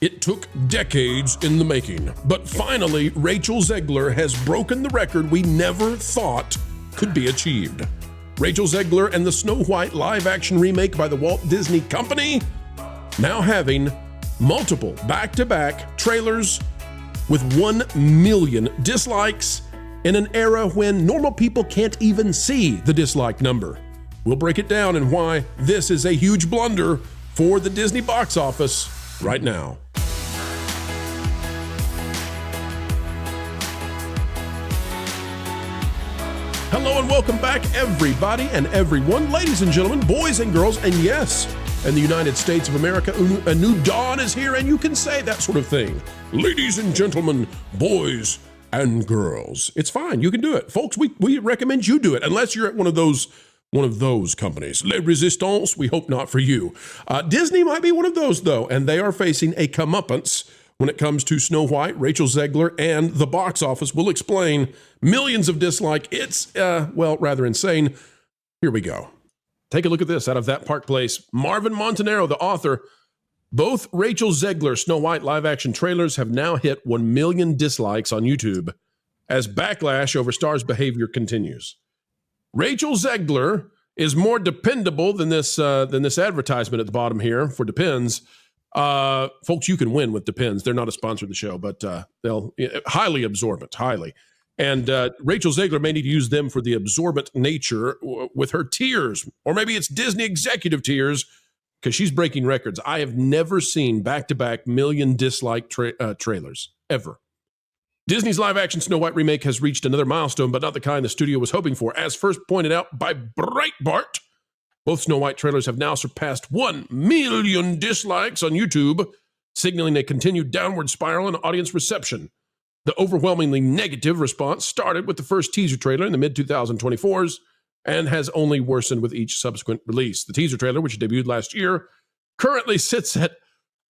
It took decades in the making, but finally, Rachel Zegler has broken the record we never thought could be achieved. Rachel Zegler and the Snow White live-action remake by the Walt Disney Company now having multiple back-to-back trailers with 1 million dislikes in an era when normal people can't even see the dislike number. We'll break it down and why this is a huge blunder for the Disney box office right now. Hello and welcome back, everybody and everyone, ladies and gentlemen, boys and girls, and yes, in the United States of America, a new dawn is here, and you can say that sort of thing. Ladies and gentlemen, boys and girls. It's fine. You can do it. Folks, we recommend you do it, unless you're at one of those companies. Les Resistance, we hope not for you. Disney might be one of those, though, and they are facing a comeuppance when it comes to Snow White, Rachel Zegler, and the box office. We'll explain. Millions of dislike. It's, rather insane. Here we go. Take a look at this out of That Park Place. Marvin Montanaro, the author. Both Rachel Zegler Snow White live-action trailers have now hit 1 million dislikes on YouTube as backlash over stars' behavior continues. Rachel Zegler is more dependable than this advertisement at the bottom here for Depends. Folks, you can win with Depends. They're not a sponsor of the show, but they'll highly absorbent, highly. And Rachel Zegler may need to use them for the absorbent nature with her tears, or maybe it's Disney executive tears, because she's breaking records. I have never seen back-to-back million dislike trailers, ever. Disney's live-action Snow White remake has reached another milestone, but not the kind the studio was hoping for. As first pointed out by Breitbart, both Snow White trailers have now surpassed 1 million dislikes on YouTube, signaling a continued downward spiral in audience reception. The overwhelmingly negative response started with the first teaser trailer in the mid-2024s and has only worsened with each subsequent release. The teaser trailer, which debuted last year, currently sits at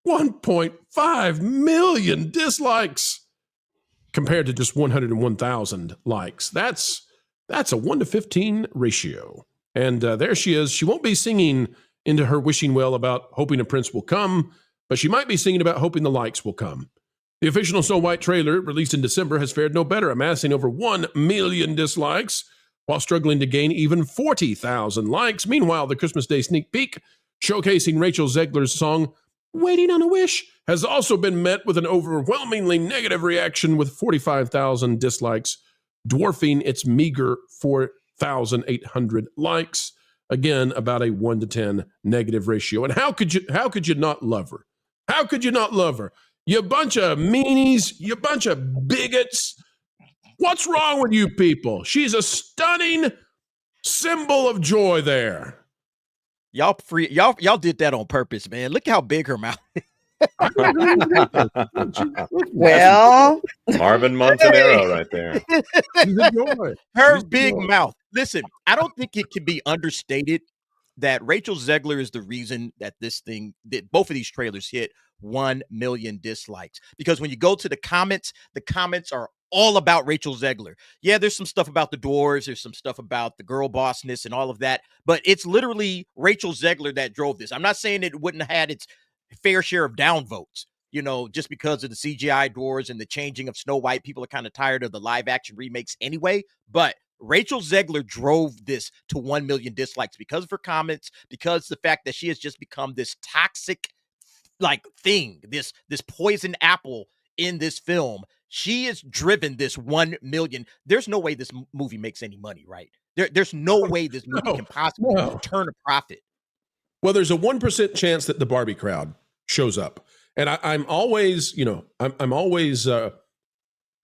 1.5 million dislikes compared to just 101,000 likes. That's a 1-to-15 ratio. And there she is. She won't be singing into her wishing well about hoping a prince will come, but she might be singing about hoping the likes will come. The official Snow White trailer, released in December, has fared no better, amassing over 1 million dislikes while struggling to gain even 40,000 likes. Meanwhile, the Christmas Day sneak peek, showcasing Rachel Zegler's song, Waiting on a Wish, has also been met with an overwhelmingly negative reaction with 45,000 dislikes, dwarfing its meager 4,800 likes. Again, about a 1-to-10 negative ratio. And how could you not love her? How could you not love her? You bunch of meanies, you bunch of bigots. What's wrong with you people? She's a stunning symbol of joy there. Y'all did that on purpose, man. Look how big her mouth is. Well, Marvin Montanaro right there. Her big mouth. Listen, I don't think it can be understated that Rachel Zegler is the reason that both of these trailers hit 1 million dislikes. Because when you go to the comments are all about Rachel Zegler. Yeah, there's some stuff about the dwarves, there's some stuff about the girl bossness and all of that, but it's literally Rachel Zegler that drove this. I'm not saying it wouldn't have had its fair share of downvotes, just because of the CGI dwarves and the changing of Snow White. People are kind of tired of the live action remakes anyway, but Rachel Zegler drove this to 1 million dislikes because of her comments, because the fact that she has just become this toxic thing, this poison apple in this film. She has driven this 1 million. There's no way this movie makes any money, right? There's no way this movie can possibly turn a profit. Well, there's a 1% chance that the Barbie crowd shows up. And I'm always, I'm always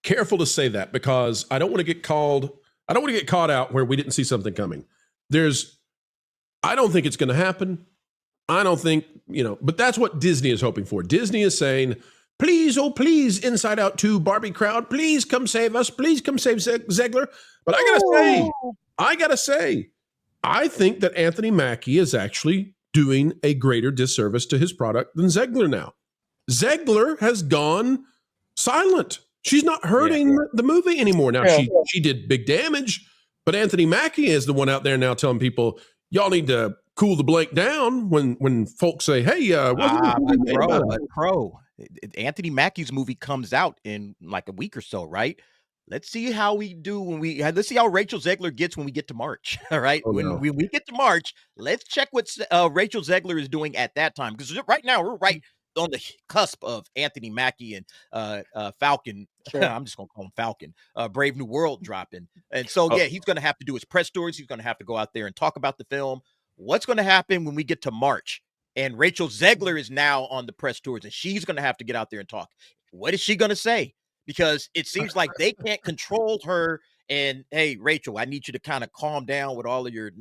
careful to say that because I don't want to get caught out where we didn't see something coming. I don't think it's going to happen. I don't think, but that's what Disney is hoping for. Disney is saying, please, oh, please, Inside Out 2 Barbie crowd, please come save us. Please come save Zegler. But I gotta say, I think that Anthony Mackie is actually doing a greater disservice to his product than Zegler now. Zegler has gone silent. She's not hurting the movie anymore. Now, she did big damage, but Anthony Mackie is the one out there now telling people, y'all need to cool the blank down when folks say, hey, Pro. Anthony Mackie's movie comes out in like a week or so, right? Let's see how we do let's see how Rachel Zegler gets when we get to March. All right. Oh, When no. we get to March, let's check what Rachel Zegler is doing at that time. Because right now we're right on the cusp of Anthony Mackie and Falcon. Sure. I'm just gonna call him Falcon, Brave New World dropping. And so yeah, he's gonna have to do his press tours, he's gonna have to go out there and talk about the film. What's gonna happen when we get to March? And Rachel Zegler is now on the press tours, and she's gonna have to get out there and talk. What is she gonna say? Because it seems like they can't control her. And hey, Rachel, I need you to kind of calm down with all of your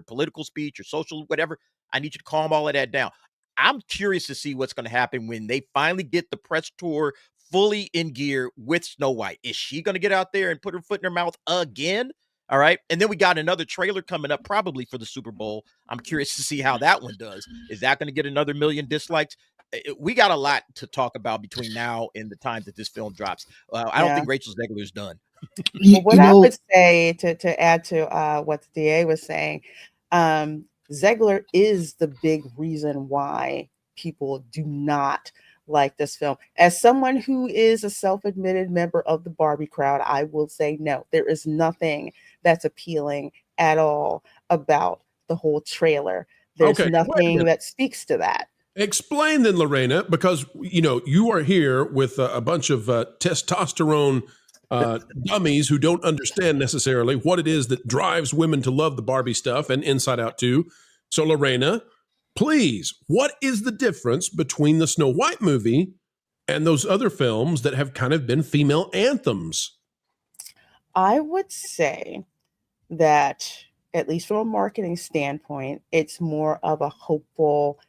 political speech, your social, whatever. I need you to calm all of that down. I'm curious to see what's going to happen when they finally get the press tour fully in gear with Snow White. Is she going to get out there and put her foot in her mouth again? All right. And then we got another trailer coming up probably for the Super Bowl. I'm curious to see how that one does. Is that going to get another million dislikes? We got a lot to talk about between now and the time that this film drops. I don't think Rachel Zegler is done. Well, what I would say to add to what the DA was saying, Zegler is the big reason why people do not like this film. As someone who is a self-admitted member of the Barbie crowd, I will say no, there is nothing that's appealing at all about the whole trailer. There's nothing that speaks to that. Explain then, Lorena, because you are here with a bunch of testosterone dummies who don't understand necessarily what it is that drives women to love the Barbie stuff and Inside Out too. So, Lorena, please, what is the difference between the Snow White movie and those other films that have kind of been female anthems? I would say that, at least from a marketing standpoint, it's more of a hopeful,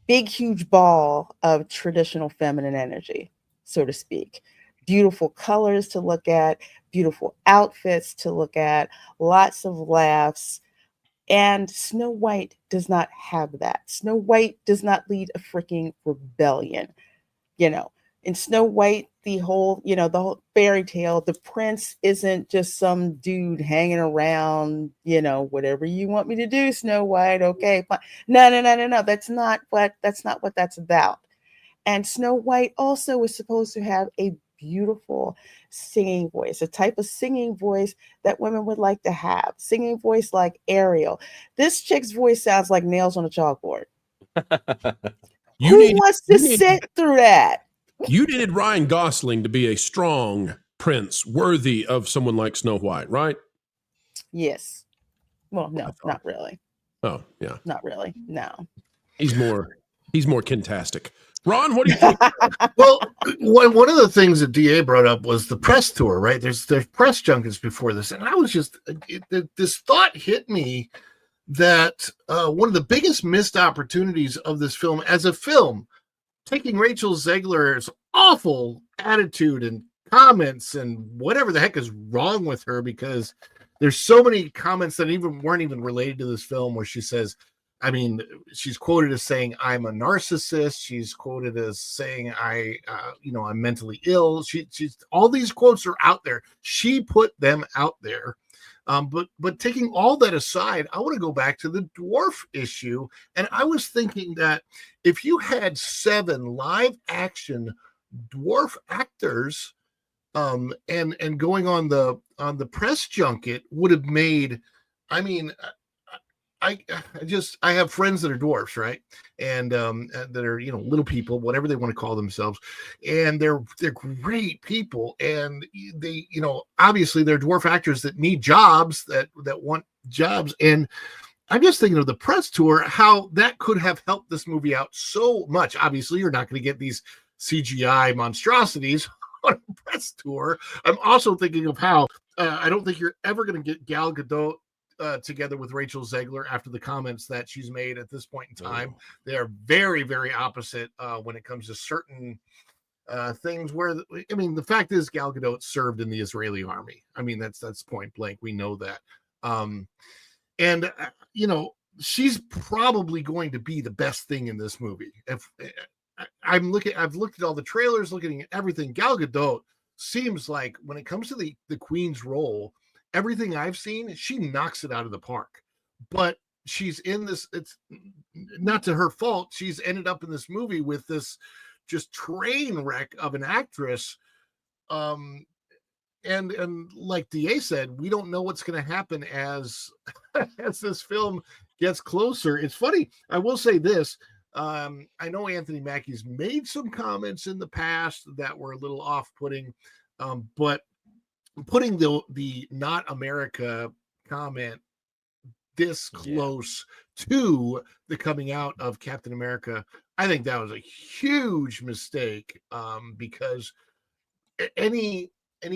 big, huge ball of traditional feminine energy, so to speak. Beautiful colors to look at, beautiful outfits to look at, lots of laughs. And Snow White does not have that. Snow White does not lead a freaking rebellion. In Snow White, the whole fairy tale, the prince isn't just some dude hanging around, whatever you want me to do, Snow White. Okay, fine. No. That's not what that's about. And Snow White also is supposed to have a beautiful singing voice, a type of singing voice that women would like to have. Singing voice like Ariel. This chick's voice sounds like nails on a chalkboard. Who wants to sit through that? You needed Ryan Gosling to be a strong prince worthy of someone like Snow White, right? Yes. Well, no, not really. Oh, yeah. Not really. No. He's more kintastic. Ron, what do you think? Well, one of the things that DA brought up was the press tour, right? There's press junkets before this. And I was just, this thought hit me that one of the biggest missed opportunities of this film as a film, taking Rachel Zegler's awful attitude and comments and whatever the heck is wrong with her, because there's so many comments that weren't even related to this film where she says, she's quoted as saying, I'm a narcissist. She's quoted as saying, I'm mentally ill. She's all these quotes are out there. She put them out there. But taking all that aside, I want to go back to the dwarf issue. And I was thinking that if you had 7 live action dwarf actors, and going on the press junket would have made, I have friends that are dwarfs, right? And that are, little people, whatever they want to call themselves. And they're great people. And they, obviously they're dwarf actors that need jobs, that want jobs. And I'm just thinking of the press tour, how that could have helped this movie out so much. Obviously, you're not going to get these CGI monstrosities on a press tour. I'm also thinking of how I don't think you're ever going to get Gal Gadot together with Rachel Zegler after the comments that she's made at this point in time. They are very, very opposite when it comes to certain things where, the fact is Gal Gadot served in the Israeli army. That's point blank. We know that. She's probably going to be the best thing in this movie. I've looked at all the trailers, looking at everything. Gal Gadot seems like, when it comes to the Queen's role, everything I've seen, she knocks it out of the park. But she's in this, it's not to her fault. She's ended up in this movie with this just train wreck of an actress. And like DA said, we don't know what's going to happen as this film gets closer. It's funny. I will say this. I know Anthony Mackie's made some comments in the past that were a little off-putting, but putting the "Not America" comment this close to the coming out of Captain America, I think that was a huge mistake, because any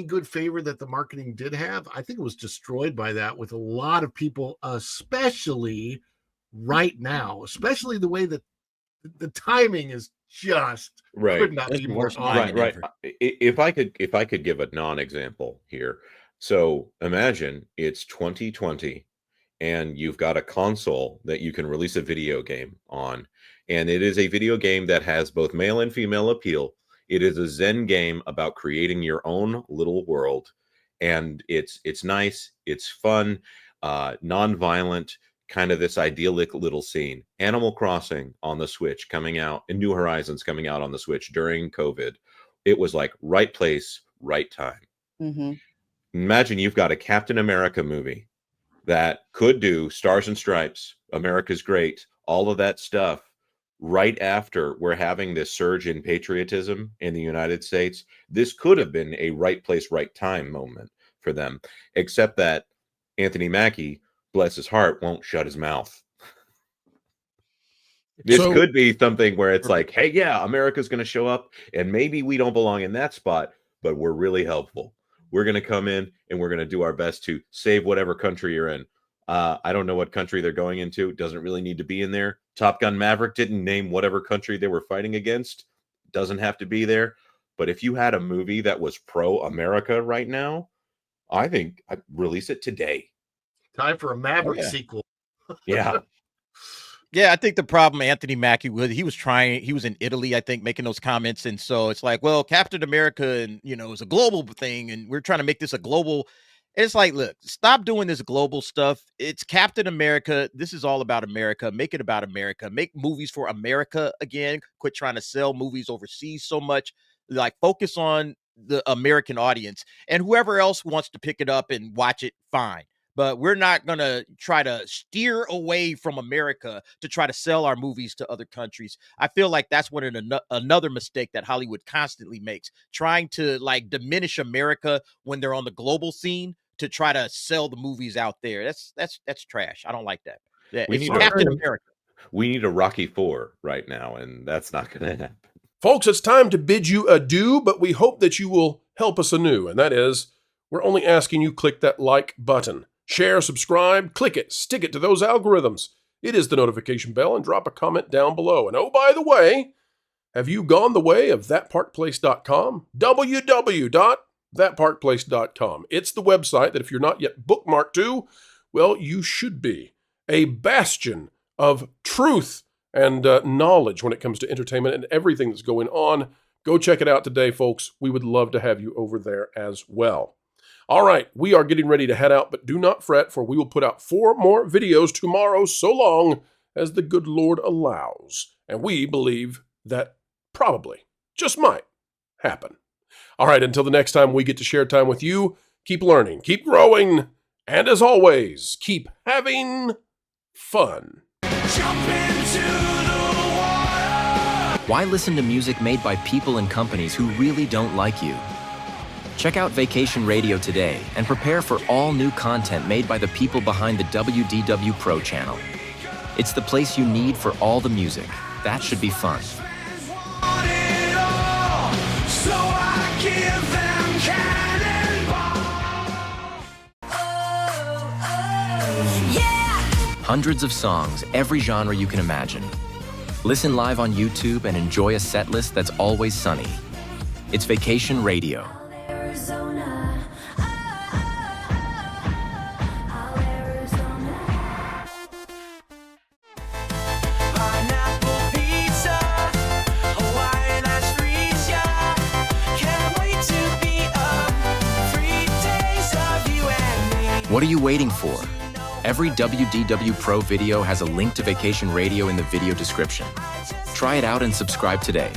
good favor that the marketing did have, I think it was destroyed by that, with a lot of people, especially right now, especially the way that the timing is just could not be more odd. Right. If I could give a non-example here. So imagine it's 2020 and you've got a console that you can release a video game on, and it is a video game that has both male and female appeal. It is a Zen game about creating your own little world, and it's nice, it's fun, non-violent, kind of this idyllic little scene. Animal Crossing on the Switch coming out, and New Horizons coming out on the Switch during COVID. It was like right place, right time. Mm-hmm. Imagine you've got a Captain America movie that could do Stars and Stripes, America's Great, all of that stuff, right after we're having this surge in patriotism in the United States. This could have been a right place, right time moment for them, except that Anthony Mackie, bless his heart, won't shut his mouth. This could be something where it's like, hey, yeah, America's going to show up, and maybe we don't belong in that spot, but we're really helpful. We're going to come in and we're going to do our best to save whatever country you're in. I don't know what country they're going into. It doesn't really need to be in there. Top Gun Maverick didn't name whatever country they were fighting against. Doesn't have to be there. But if you had a movie that was pro-America right now, I think I'd release it today. Time for a Maverick sequel. Yeah. Yeah, I think the problem Anthony Mackie he was in Italy, I think, making those comments. And so it's like, well, Captain America and is a global thing, and we're trying to make this a global. It's like, look, stop doing this global stuff. It's Captain America. This is all about America. Make it about America. Make movies for America again. Quit trying to sell movies overseas so much. Like, focus on the American audience, and whoever else wants to pick it up and watch it, fine. But we're not going to try to steer away from America to try to sell our movies to other countries. I feel like that's another mistake that Hollywood constantly makes, trying to like diminish America when they're on the global scene to try to sell the movies out there. That's trash. I don't like that. Yeah, it's Captain America. We need a Rocky IV right now, and that's not going to happen. Folks, it's time to bid you adieu, but we hope that you will help us anew, and that is, we're only asking you click that like button. Share, subscribe, click it, stick it to those algorithms. It is the notification bell, and drop a comment down below. And oh, by the way, have you gone the way of thatparkplace.com? www.thatparkplace.com. It's the website that if you're not yet bookmarked to, well, you should be. A bastion of truth and knowledge when it comes to entertainment and everything that's going on. Go check it out today, folks. We would love to have you over there as well. All right, we are getting ready to head out, but do not fret, for we will put out 4 more videos tomorrow, so long as the good Lord allows. And we believe that probably, just might, happen. All right, until the next time we get to share time with you, keep learning, keep growing, and as always, keep having fun. Jump into the water. Why listen to music made by people and companies who really don't like you? Check out Vacation Radio today and prepare for all new content made by the people behind the WDW Pro Channel. It's the place you need for all the music. That should be fun. Hundreds of songs, every genre you can imagine. Listen live on YouTube and enjoy a set list that's always sunny. It's Vacation Radio. What are you waiting for? Every WDW Pro video has a link to Vacation Radio in the video description. Try it out and subscribe today.